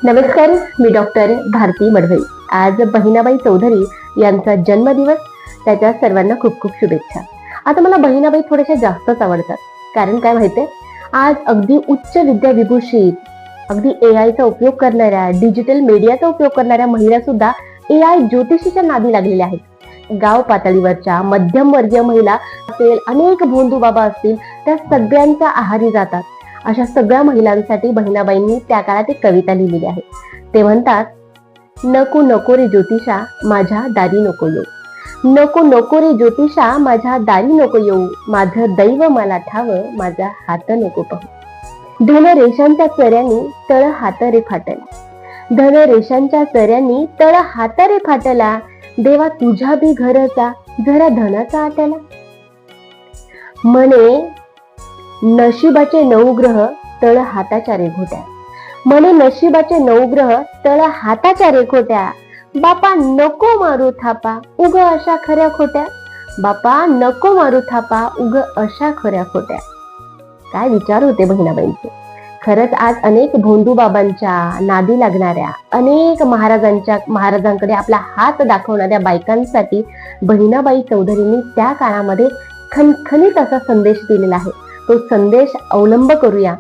नमस्कार, मी डॉक्टर भारती मडवई। आज बहिणाबाई चौधरी यांचा जन्मदिवस, त्याच्या सर्वांना खूप खूप शुभेच्छा। आता मला बहिणाबाई थोड्याशा जास्तच आवडतात, कारण काय माहितीये, आज अगदी उच्च विद्याविभूषित, अगदी AI चा उपयोग करणाऱ्या, डिजिटल मीडियाचा उपयोग करणाऱ्या महिला सुद्धा AI ज्योतिषीच्या नादी लागलेल्या आहेत। गाव पातळीवरच्या मध्यमवर्गीय महिला असेल, अनेक भोंदू बाबा असतील, त्या सगळ्यांच्या आहारी जातात। अशा सगळ्या महिलांसाठी बहिणाबाईंनी त्या काळात एक कविता लिहिलेली आहे। ते म्हणतात, नको नको रे ज्योतिषा माझ्या दारी नको येऊ, नको नको रे ज्योतिषा माझ्या दारी नको येऊ, माझं दैव मला ठाव माझा हात नको पाहू। धन रेषांच्या चऱ्यांनी तळ हात रे फाटला, धन रेषांच्या चऱ्यांनी तळ हात रे फाटला, देवा तुझ्या बी घरचा जरा धनाचा आटला। म्हणे नशिबाचे 9 ग्रह तळ हाताच्या रेघोट्या, म्हणे नशिबाचे 9 ग्रह तळ हाताच्या रेघोट्या, बापा नको मारू थापा उग अशा खऱ्या खोट्या, बापा नको मारू थापा उग अशा खऱ्या खोट्या। काय विचार होते बहिणाबाईंचे। खरंच आज अनेक भोंदू बाबांच्या नादी लागणाऱ्या, अनेक महाराजांकडे आपला हात दाखवणाऱ्या बायकांसाठी बहिणाबाई चौधरींनी त्या काळामध्ये खणखणीत असा संदेश दिलेला आहे। तो संदेश अवलंब करूया